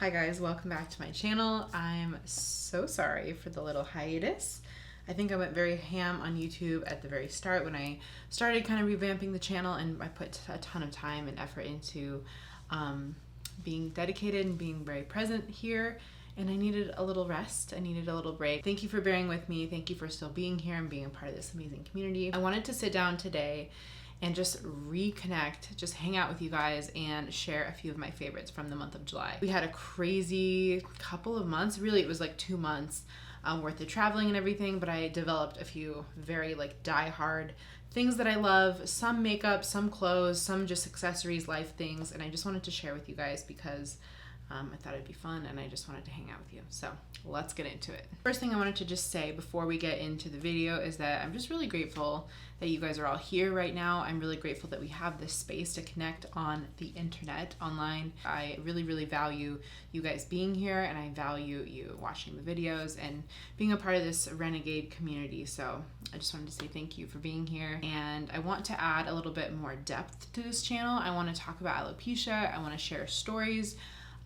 Hi guys, welcome back to my channel. I'm so sorry for the little hiatus. I think I went very ham on YouTube at the very start when I started kind of revamping the channel, and I put a ton of time and effort into being dedicated and being very present here, and I needed a little rest. I needed a little break. Thank you for bearing with me. Thank you for still being here and being a part of this amazing community. I wanted to sit down today and just reconnect, just hang out with you guys and share a few of my favorites from the month of July. We had a crazy couple of months. Really, it was like 2 months worth of traveling and everything, but I developed a few very die-hard things that I love, some makeup, some clothes, some just accessories, life things, and I just wanted to share with you guys because I thought it'd be fun and I just wanted to hang out with you. So let's get into it. First thing I wanted to just say before we get into the video is that I'm just really grateful that you guys are all here right now. I'm really grateful that we have this space to connect on the internet, online. I really value you guys being here, and I value you watching the videos and being a part of this renegade community. So I just wanted to say thank you for being here. And I want to add a little bit more depth to this channel. I want to talk about alopecia. I want to share stories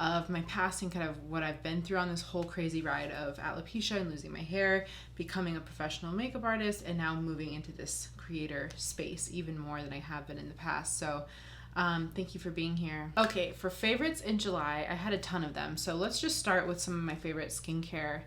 of my past and kind of what I've been through on this whole crazy ride of alopecia and losing my hair, becoming a professional makeup artist, and now moving into this creator space even more than I have been in the past. So thank you for being here. Okay, for favorites in July, I had a ton of them. So let's just start with some of my favorite skincare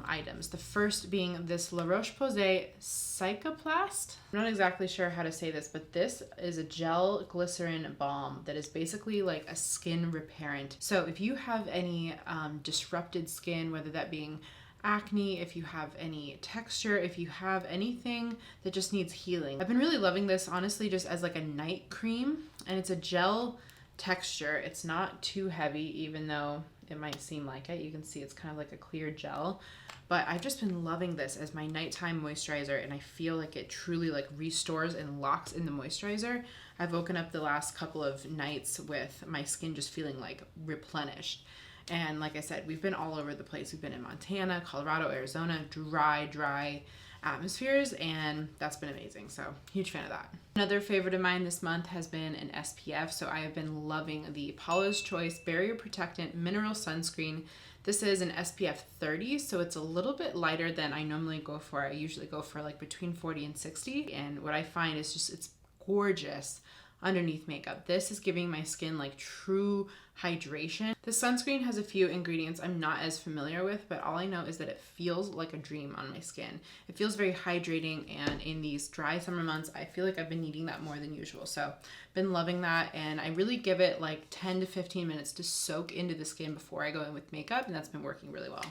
items. The first being this La Roche-Posay Cicaplast. I'm not exactly sure how to say this, but this is a gel glycerin balm that is basically like a skin repairant. So if you have any disrupted skin, whether that being acne, if you have any texture, if you have anything that just needs healing. I've been really loving this, honestly, just as like a night cream, and it's a gel texture. It's not too heavy, even though it might seem like it. You can see it's kind of like a clear gel, but I've just been loving this as my nighttime moisturizer, and I feel like it truly like restores and locks in the moisturizer. I've woken up the last couple of nights with my skin just feeling like replenished. And like I said, we've been all over the place. We've been in Montana, Colorado, Arizona, dry atmospheres, and that's been amazing. So huge fan of that. Another favorite of mine this month has been an SPF. So I have been loving the Paula's Choice Barrier Protectant Mineral Sunscreen. This is an SPF 30, so it's a little bit lighter than I normally go for. I usually go for like between 40 and 60. And what I find is just, it's gorgeous underneath makeup. This is giving my skin like true hydration. The sunscreen has a few ingredients I'm not as familiar with, but all I know is that it feels like a dream on my skin. It feels very hydrating, and in these dry summer months, I feel like I've been needing that more than usual. So been loving that, and I really give it like 10 to 15 minutes to soak into the skin before I go in with makeup, and that's been working really well.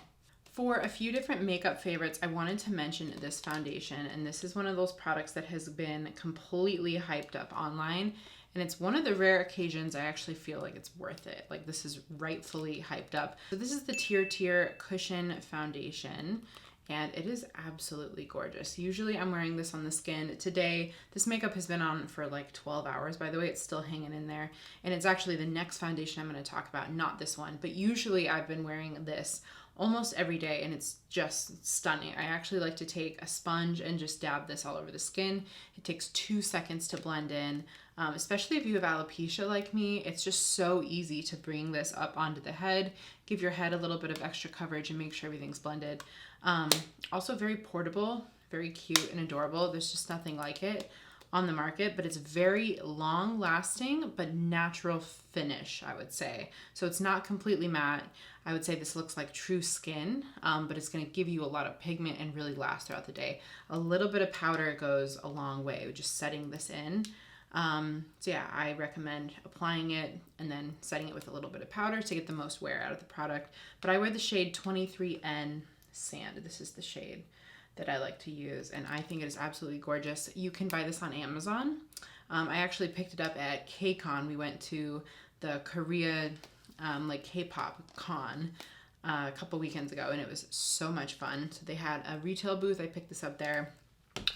For a few different makeup favorites, I wanted to mention this foundation, and this is one of those products that has been completely hyped up online, and it's one of the rare occasions I actually feel like it's worth it. Like, this is rightfully hyped up. So this is the Tier Cushion Foundation, and it is absolutely gorgeous. Usually I'm wearing this on the skin. Today, this makeup has been on for like 12 hours, by the way. It's still hanging in there, and it's actually the next foundation I'm going to talk about, not this one, but usually I've been wearing this almost every day, and it's just stunning. I actually like to take a sponge and just dab this all over the skin. It takes 2 seconds to blend in, especially if you have alopecia like me. It's just so easy to bring this up onto the head, give your head a little bit of extra coverage, and make sure everything's blended. Also very portable, very cute and adorable. There's just nothing like it on the market, but it's very long lasting but natural finish, I would say. So it's not completely matte. I would say this looks like true skin, but it's going to give you a lot of pigment and really last throughout the day. A little bit of powder goes a long way with just setting this in. So yeah, I recommend applying it and then setting it with a little bit of powder to get the most wear out of the product. But I wear the shade 23N Sand. This is the shade that I like to use, and I think it is absolutely gorgeous. You can buy this on Amazon. I actually picked it up at KCON. We went to the Korea like K-pop con a couple weekends ago, and it was so much fun. So they had a retail booth. I picked this up there.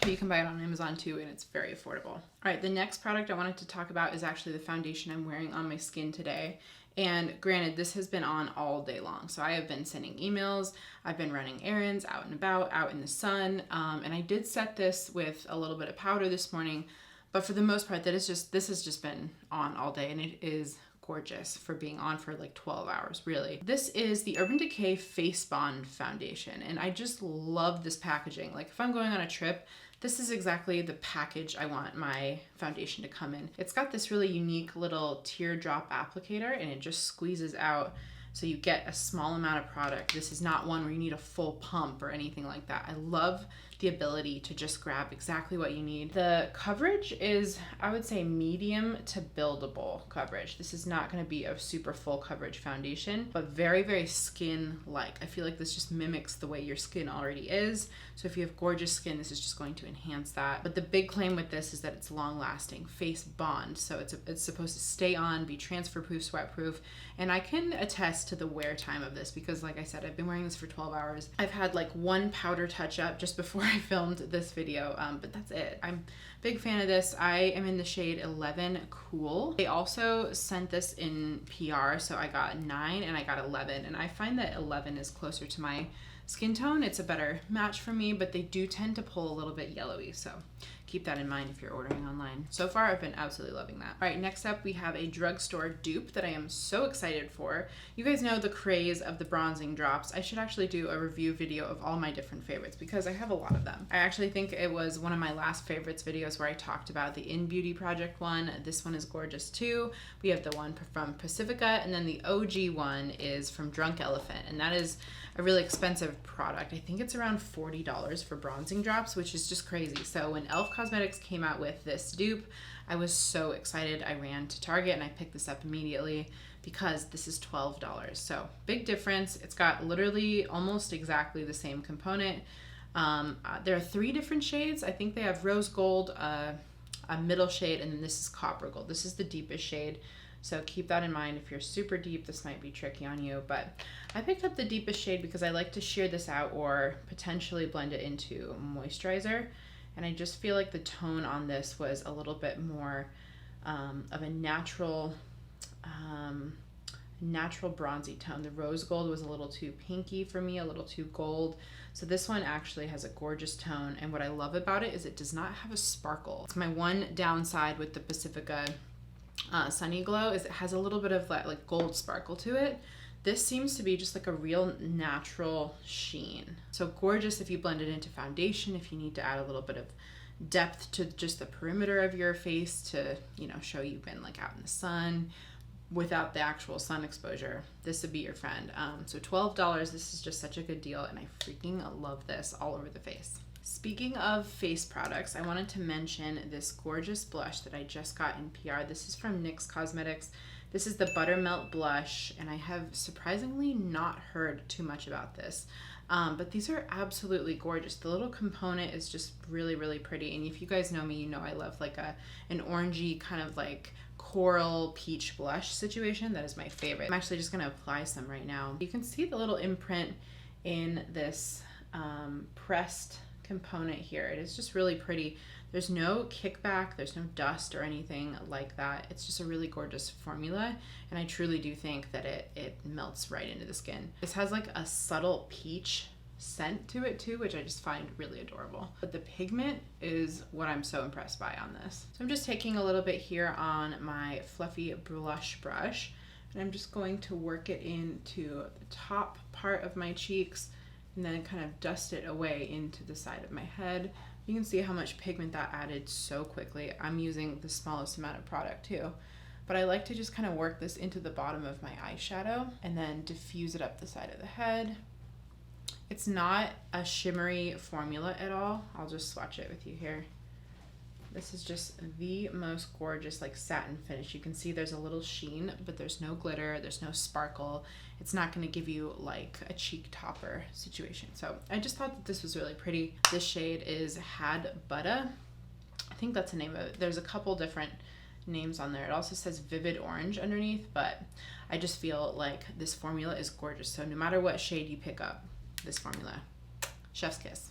But you can buy it on Amazon too, and it's very affordable. All right, the next product I wanted to talk about is actually the foundation I'm wearing on my skin today. And granted, this has been on all day long. So I have been sending emails, I've been running errands, out and about, out in the sun. And I did set this with a little bit of powder this morning, but for the most part, this has just been on all day, and it is gorgeous for being on for like 12 hours, really. This is the Urban Decay Face Bond Foundation, and I just love this packaging. Like if I'm going on a trip, this is exactly the package I want my foundation to come in. It's got this really unique little teardrop applicator, and it just squeezes out so you get a small amount of product. This is not one where you need a full pump or anything like that. I love the ability to just grab exactly what you need. The coverage is, I would say, medium to buildable coverage. This is not going to be a super full coverage foundation, but very, very skin-like. I feel like this just mimics the way your skin already is. So if you have gorgeous skin, this is just going to enhance that. But the big claim with this is that it's long-lasting, face bond. So it's supposed to stay on, be transfer-proof, sweat-proof. And I can attest to the wear time of this because, like I said, I've been wearing this for 12 hours. I've had like one powder touch-up just before I filmed this video, but that's it. I'm a big fan of this. I am in the shade 11 Cool. They also sent this in PR, so I got 9 and I got 11, and I find that 11 is closer to my skin tone. It's a better match for me, but they do tend to pull a little bit yellowy, so keep that in mind if you're ordering online. So far, I've been absolutely loving that. All right, next up, we have a drugstore dupe that I am so excited for. You guys know the craze of the bronzing drops. I should actually do a review video of all my different favorites because I have a lot of them. I actually think it was one of my last favorites videos where I talked about the In Beauty Project one. This one is gorgeous too. We have the one from Pacifica, and then the OG one is from Drunk Elephant, and that is a really expensive product. I think it's around $40 for bronzing drops, which is just crazy. So when e.l.f. Cosmetics came out with this dupe, I was so excited. I ran to Target and I picked this up immediately because this is $12. So big difference. It's got literally almost exactly the same component. There are 3 different shades. I think they have rose gold, a middle shade, and then this is copper gold. This is the deepest shade. So keep that in mind. If you're super deep, this might be tricky on you, but I picked up the deepest shade because I like to sheer this out or potentially blend it into moisturizer. And I just feel like the tone on this was a little bit more of a natural bronzy tone. The rose gold was a little too pinky for me, a little too gold. So this one actually has a gorgeous tone. And what I love about it is it does not have a sparkle. It's my one downside with the Pacifica Sunny Glow is it has a little bit of that like gold sparkle to it. This seems to be just like a real natural sheen. So gorgeous if you blend it into foundation, if you need to add a little bit of depth to just the perimeter of your face to, you know, show you've been like out in the sun without the actual sun exposure. This would be your friend. So $12, this is just such a good deal, and I freaking love this all over the face. Speaking of face products, I wanted to mention this gorgeous blush that I just got in PR. This is from NYX Cosmetics. This is the Buttermelt Blush, and I have surprisingly not heard too much about this. But these are absolutely gorgeous. The little component is just really, really pretty. And if you guys know me, you know I love like an orangey kind of like coral peach blush situation. That is my favorite. I'm actually just gonna apply some right now. You can see the little imprint in this pressed component here. It is just really pretty. There's no kickback, there's no dust or anything like that. It's just a really gorgeous formula, and I truly do think that it melts right into the skin. This has like a subtle peach scent to it too, which I just find really adorable. But the pigment is what I'm so impressed by on this. So I'm just taking a little bit here on my fluffy blush brush, and I'm just going to work it into the top part of my cheeks and then kind of dust it away into the side of my head. You can see how much pigment that added so quickly. I'm using the smallest amount of product too, but I like to just kind of work this into the bottom of my eyeshadow and then diffuse it up the side of the head. It's not a shimmery formula at all. I'll just swatch it with you here. This is just the most gorgeous like satin finish. You can see there's a little sheen, but there's no glitter, there's no sparkle. It's not gonna give you like a cheek topper situation. So I just thought that this was really pretty. This shade is Had Butter. I think that's the name of it. There's a couple different names on there. It also says Vivid Orange underneath, but I just feel like this formula is gorgeous. So no matter what shade you pick up, this formula, chef's kiss.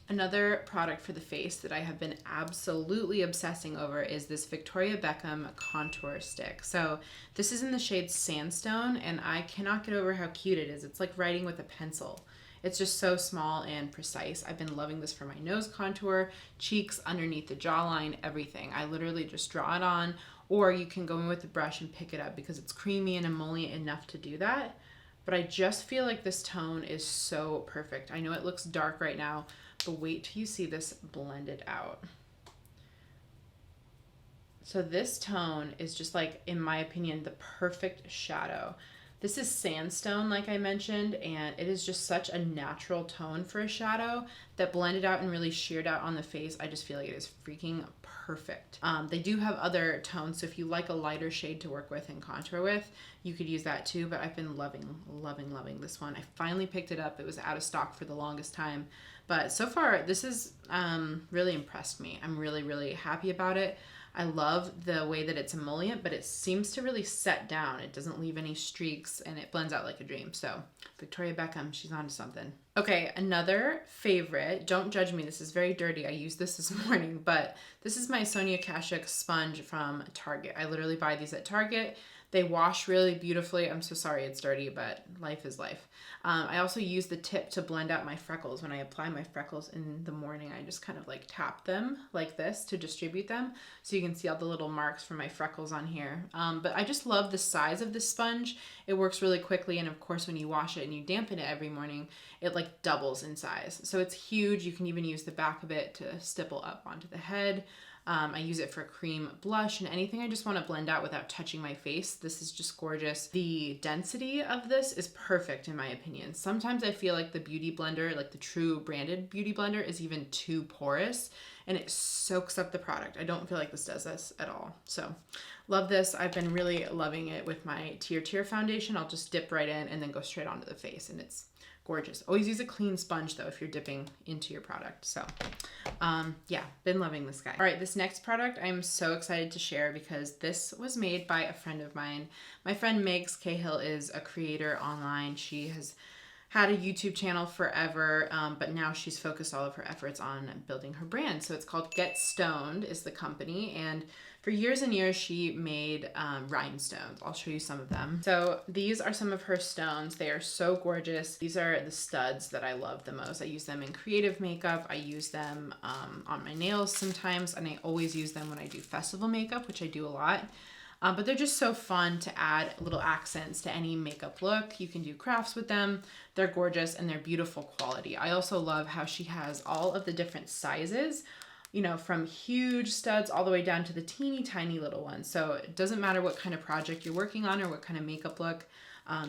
Another product for the face that I have been absolutely obsessing over is this Victoria Beckham contour stick. So this is in the shade Sandstone, and I cannot get over how cute it is. It's like writing with a pencil. It's just so small and precise. I've been loving this for my nose contour, cheeks, underneath the jawline, everything. I literally just draw it on, or you can go in with the brush and pick it up because it's creamy and emollient enough to do that. But I just feel like this tone is so perfect. I know it looks dark right now, but wait till you see this blended out. So this tone is just like, in my opinion, the perfect shadow. This is sandstone, like I mentioned, and it is just such a natural tone for a shadow that blended out and really sheared out on the face. I just feel like it is freaking perfect. They do have other tones, so if you like a lighter shade to work with and contour with, you could use that too, but I've been loving this one. I finally picked it up. It was out of stock for the longest time, but so far this has really impressed me. I'm really happy about it. I love the way that it's emollient, but it seems to really set down. It doesn't leave any streaks and it blends out like a dream. So Victoria Beckham, she's onto something. Okay, another favorite. Don't judge me. This is very dirty. I used this morning, but this is my Sonia Kashuk sponge from Target. I literally buy these at Target. They wash really beautifully. I'm so sorry it's dirty, but life is life. I also use the tip to blend out my freckles. When I apply my freckles in the morning, I just kind of like tap them like this to distribute them. So you can see all the little marks from my freckles on here. But I just love the size of this sponge. It works really quickly. And of course, when you wash it and you dampen it every morning, it like doubles in size. So it's huge. You can even use the back of it to stipple up onto the head. I use it for cream blush and anything I just want to blend out without touching my face. This is just gorgeous. The density of this is perfect in my opinion. Sometimes I feel like the beauty blender, like the true branded beauty blender, is even too porous and it soaks up the product. I don't feel like this does this at all. So love this. I've been really loving it with my Tear foundation. I'll just dip right in and then go straight onto the face and it's gorgeous. Always use a clean sponge though if you're dipping into your product. So yeah, been loving this guy. All right, this next product I'm so excited to share because this was made by a friend of mine. My friend Megs Cahill is a creator online. She has had a YouTube channel forever, but now she's focused all of her efforts on building her brand. So it's called Get Stoned is the company, and for years and years she made rhinestones. I'll show you some of them. So these are some of her stones. They are so gorgeous. These are the studs that I love the most. I use them in creative makeup. I use them on my nails sometimes, and I always use them when I do festival makeup, which I do a lot. But they're just so fun to add little accents to any makeup look. You can do crafts with them. They're gorgeous and they're beautiful quality. I also love how she has all of the different sizes, you know, from huge studs all the way down to the teeny tiny little ones. So it doesn't matter what kind of project you're working on or what kind of makeup look.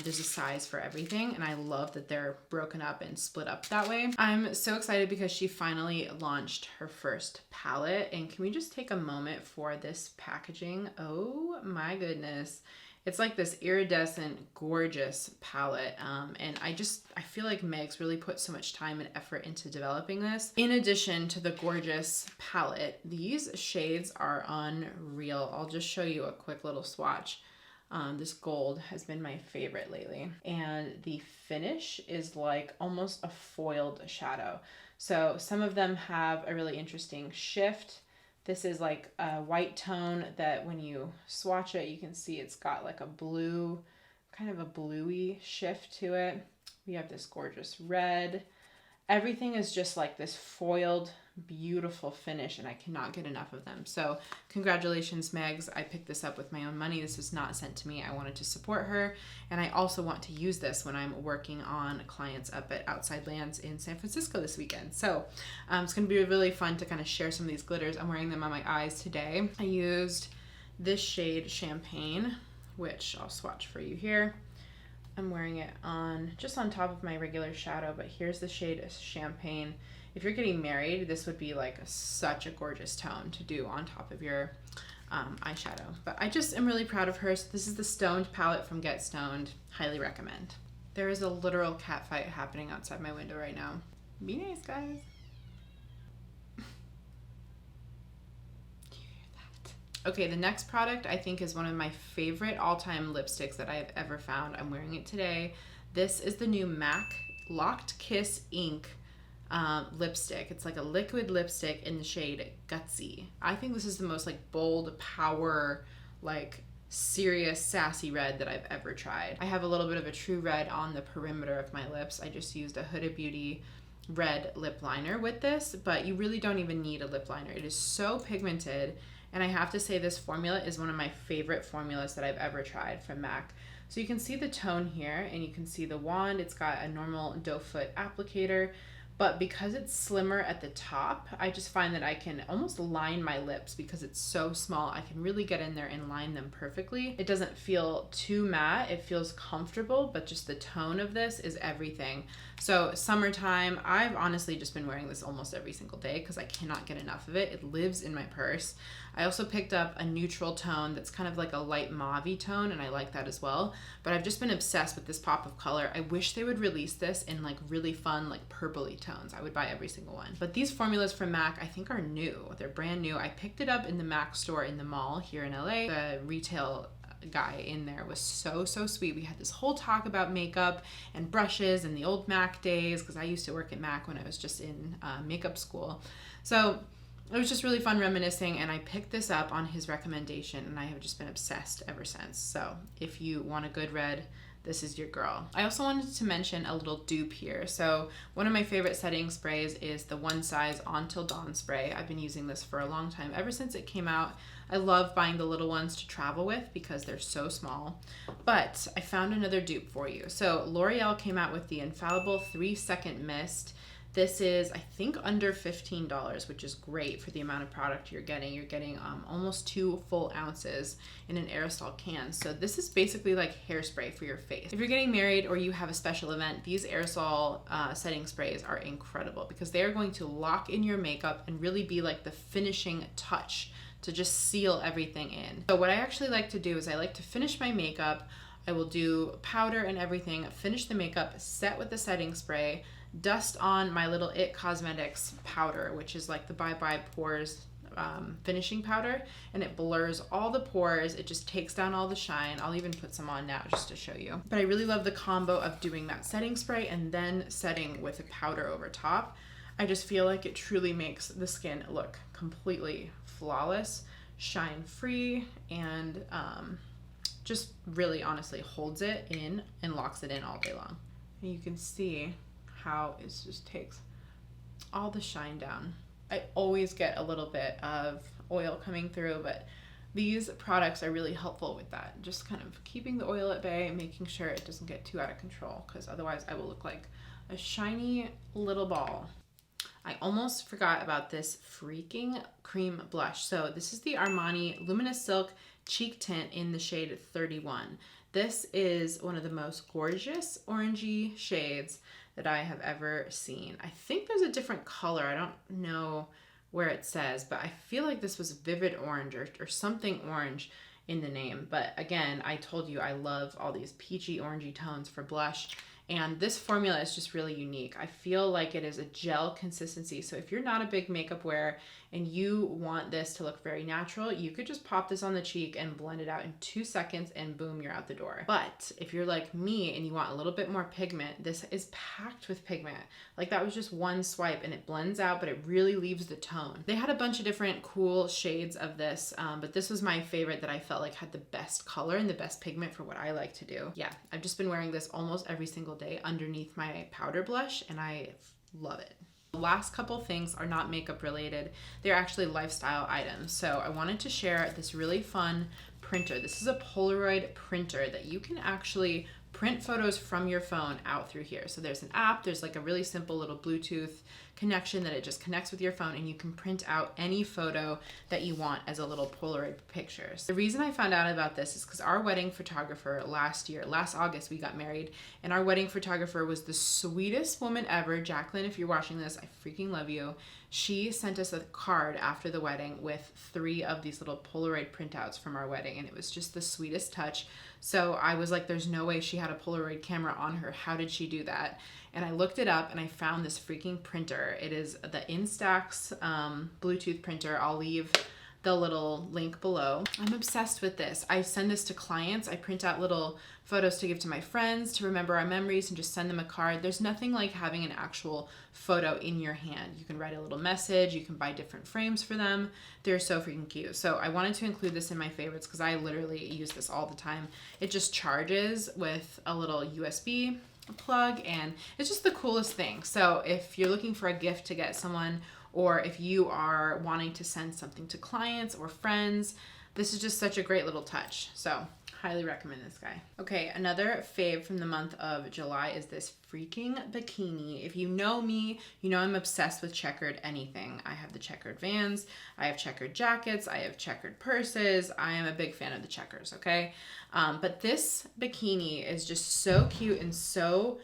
There's a size for everything, and I love that they're broken up and split up that way. I'm so excited because she finally launched her first palette, and can we just take a moment for this packaging? Oh my goodness. It's like this iridescent, gorgeous palette, and I feel like Megs really put so much time and effort into developing this. In addition to the gorgeous palette, these shades are unreal. I'll just show you a quick little swatch. This gold has been my favorite lately, and the finish is like almost a foiled shadow. So some of them have a really interesting shift. This is like a white tone that when you swatch it, you can see it's got like a blue, kind of a bluey shift to it. We have this gorgeous red. Everything is just like this foiled, beautiful finish, and I cannot get enough of them. So congratulations, Megs. I picked this up with my own money. This was not sent to me. I wanted to support her, and I also want to use this when I'm working on clients up at Outside Lands in San Francisco this weekend. So it's going to be really fun to kind of share some of these glitters. I'm wearing them on my eyes today. I used this shade Champagne, which I'll swatch for you here. I'm wearing it on just on top of my regular shadow, but here's the shade Champagne. If you're getting married, this would be like such a gorgeous tone to do on top of your eyeshadow. But I just am really proud of her. So this is the Stoned palette from Get Stoned. Highly recommend. There is a literal cat fight happening outside my window right now. Be nice, guys. Okay, the next product I think is one of my favorite all-time lipsticks that I have ever found. I'm wearing it today. This is the new MAC Locked Kiss Ink lipstick. It's like a liquid lipstick in the shade Gutsy. I think this is the most like bold, power, like serious, sassy red that I've ever tried. I have a little bit of a true red on the perimeter of my lips. I just used a Huda Beauty red lip liner with this, but you really don't even need a lip liner. It is so pigmented And I have to say this formula is one of my favorite formulas that I've ever tried from MAC. So you can see the tone here, and you can see the wand. It's got a normal doe foot applicator, but because it's slimmer at the top, I just find that I can almost line my lips because it's so small. I can really get in there and line them perfectly. It doesn't feel too matte. It feels comfortable, but just the tone of this is everything. So summertime, I've honestly just been wearing this almost every single day because I cannot get enough of it. It lives in my purse. I also picked up a neutral tone that's kind of like a light mauve-y tone, and I like that as well. But I've just been obsessed with this pop of color. I wish they would release this in like really fun, like purpley tones. I would buy every single one. But these formulas from MAC, I think are new. They're brand new. I picked it up in the MAC store in the mall here in LA. The retail guy in there was so sweet. We had this whole talk about makeup and brushes and the old MAC days, because I used to work at MAC when I was just in makeup school. So it was just really fun reminiscing, and I picked this up on his recommendation, and I have just been obsessed ever since. So if you want a good red, this is your girl. I also wanted to mention a little dupe here. So one of my favorite setting sprays is the One Size On Till Dawn spray. I've been using this for a long time, ever since it came out. I love buying the little ones to travel with because they're so small. But I found another dupe for you. So L'Oreal came out with the Infallible 3-Second Mist. This is, I think, under $15, which is great for the amount of product you're getting. You're getting almost 2 full ounces in an aerosol can. So this is basically like hairspray for your face. If you're getting married or you have a special event, these aerosol setting sprays are incredible because they are going to lock in your makeup and really be like the finishing touch to just seal everything in. So what I actually like to do is I like to finish my makeup. I will do powder and everything, finish the makeup, set with the setting spray, dust on my little It Cosmetics powder, which is like the Bye Bye Pores finishing powder, and it blurs all the pores. It just takes down all the shine. I'll even put some on now just to show you. But I really love the combo of doing that setting spray and then setting with a powder over top. I just feel like it truly makes the skin look completely flawless, shine free, and just really honestly holds it in and locks it in all day long. And you can see how it just takes all the shine down. I always get a little bit of oil coming through, but these products are really helpful with that. Just kind of keeping the oil at bay and making sure it doesn't get too out of control, because otherwise I will look like a shiny little ball. I almost forgot about this freaking cream blush. So this is the Armani Luminous Silk Cheek Tint in the shade 31. This is one of the most gorgeous orangey shades that I have ever seen. I think there's a different color. I don't know where it says, but I feel like this was Vivid Orange or something orange in the name. But again, I told you I love all these peachy orangey tones for blush. And this formula is just really unique. I feel like it is a gel consistency. So if you're not a big makeup wearer and you want this to look very natural, you could just pop this on the cheek and blend it out in 2 seconds and boom, you're out the door. But if you're like me and you want a little bit more pigment, this is packed with pigment. Like that was just one swipe and it blends out, but it really leaves the tone. They had a bunch of different cool shades of this, but this was my favorite that I felt like had the best color and the best pigment for what I like to do. Yeah, I've just been wearing this almost every single day underneath my powder blush, and I love it. The last couple things are not makeup related. They're actually lifestyle items. So I wanted to share this really fun printer. This is a Polaroid printer that you can actually print photos from your phone out through here. So there's an app, there's like a really simple little Bluetooth connection that it just connects with your phone, and you can print out any photo that you want as a little Polaroid pictures. The reason I found out about this is because our wedding photographer last August, we got married, and our wedding photographer was the sweetest woman ever. Jacqueline, if you're watching this, I freaking love you. She sent us a card after the wedding with 3 of these little Polaroid printouts from our wedding, and it was just the sweetest touch. So I was like, there's no way she had a Polaroid camera on her. How did she do that? And I looked it up and I found this freaking printer. It is the Instax Bluetooth printer. I'll leave the little link below. I'm obsessed with this. I send this to clients. I print out little photos to give to my friends to remember our memories and just send them a card. There's nothing like having an actual photo in your hand. You can write a little message. You can buy different frames for them. They're so freaking cute. So I wanted to include this in my favorites because I literally use this all the time. It just charges with a little USB plug, and it's just the coolest thing. So if you're looking for a gift to get someone, or if you are wanting to send something to clients or friends, this is just such a great little touch. So highly recommend this guy. Okay, another fave from the month of July is this freaking bikini. If you know me, you know I'm obsessed with checkered anything. I have the checkered Vans, I have checkered jackets, I have checkered purses. I am a big fan of the checkers, okay? But this bikini is just so cute and so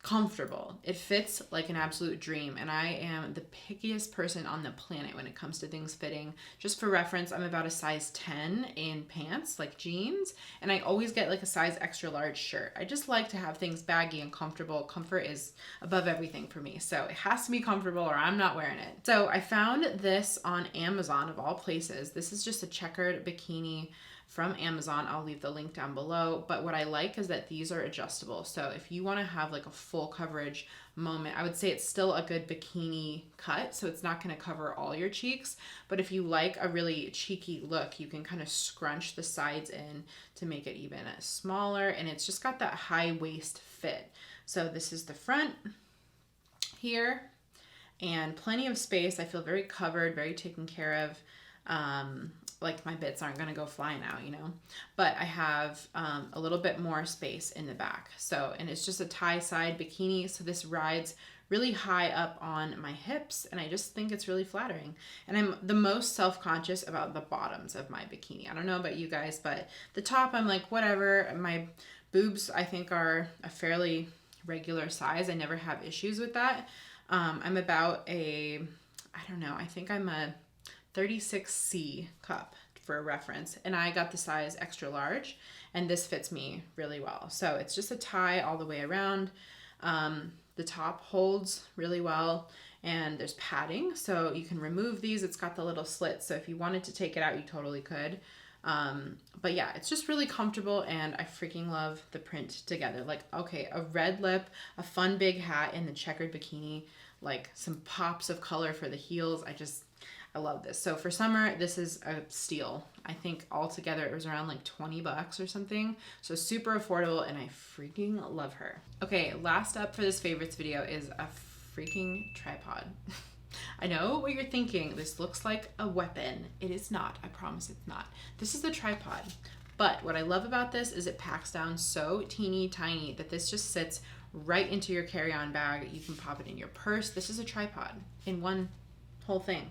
comfortable. It fits like an absolute dream, and I am the pickiest person on the planet when it comes to things fitting. Just for reference, I'm about a size 10 in pants, like jeans, and I always get like a size extra large shirt. I just like to have things baggy and comfortable. Comfort is above everything for me, so it has to be comfortable or I'm not wearing it. So I found this on Amazon of all places. This is just a checkered bikini from Amazon. I'll leave the link down below. But what I like is that these are adjustable. So if you want to have like a full coverage moment, I would say it's still a good bikini cut. So it's not going to cover all your cheeks. But if you like a really cheeky look, you can kind of scrunch the sides in to make it even smaller. And it's just got that high waist fit. So this is the front here, and plenty of space. I feel very covered, very taken care of. Like my bits aren't going to go flying out, you know, but I have a little bit more space in the back. So, and it's just a tie side bikini. So this rides really high up on my hips, and I just think it's really flattering. And I'm the most self-conscious about the bottoms of my bikini. I don't know about you guys, but the top, I'm like, whatever. My boobs, I think, are a fairly regular size. I never have issues with that. I'm about I don't know, I think I'm a 36C cup for reference, and I got the size extra large, and this fits me really well. So it's just a tie all the way around. The top holds really well, and there's padding, so you can remove these. It's got the little slits, so if you wanted to take it out, you totally could. But yeah, it's just really comfortable, and I freaking love the print together. Like, okay, a red lip, a fun big hat, and the checkered bikini, like some pops of color for the heels. I love this. So for summer, this is a steal. I think altogether it was around like 20 bucks or something. So super affordable, and I freaking love her. Okay, last up for this favorites video is a freaking tripod. I know what you're thinking. This looks like a weapon. It is not. I promise it's not. This is the tripod. But what I love about this is it packs down so teeny tiny that this just sits right into your carry-on bag. You can pop it in your purse. This is a tripod in one whole thing.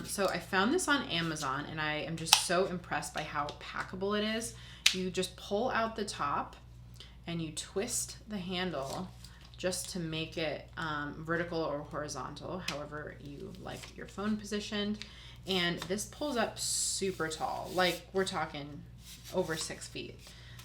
So I found this on Amazon, and I am just so impressed by how packable it is. You just pull out the top and you twist the handle just to make it vertical or horizontal, however you like your phone positioned. And this pulls up super tall, like we're talking over 6 feet.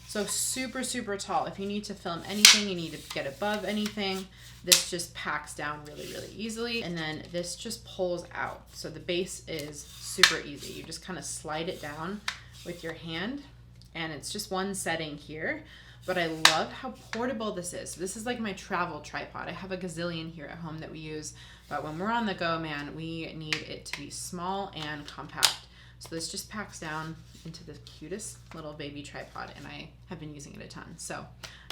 So super, super tall. If you need to film anything, you need to get above anything, this just packs down really, really easily. And then this just pulls out. So the base is super easy. You just kind of slide it down with your hand, and it's just one setting here. But I love how portable this is. So this is like my travel tripod. I have a gazillion here at home that we use, but when we're on the go, man, we need it to be small and compact. So this just packs down into the cutest little baby tripod, and I have been using it a ton. So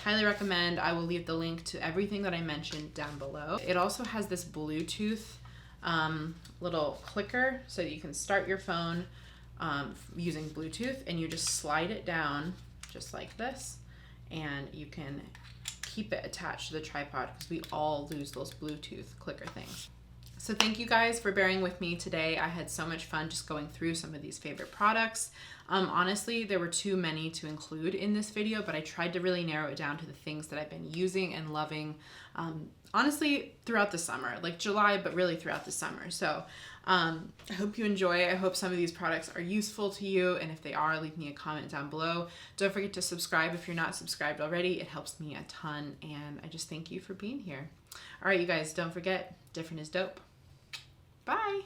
highly recommend. I will leave the link to everything that I mentioned down below. It also has this Bluetooth little clicker, so you can start your phone using Bluetooth, and you just slide it down just like this, and you can keep it attached to the tripod, because we all lose those Bluetooth clicker things. So thank you guys for bearing with me today. I had so much fun just going through some of these favorite products. Honestly, there were too many to include in this video, but I tried to really narrow it down to the things that I've been using and loving, honestly, throughout the summer, like July, but really throughout the summer. So I hope you enjoy. I hope some of these products are useful to you, and if they are, leave me a comment down below. Don't forget to subscribe if you're not subscribed already. It helps me a ton, and I just thank you for being here. All right, you guys, don't forget, different is dope. Bye.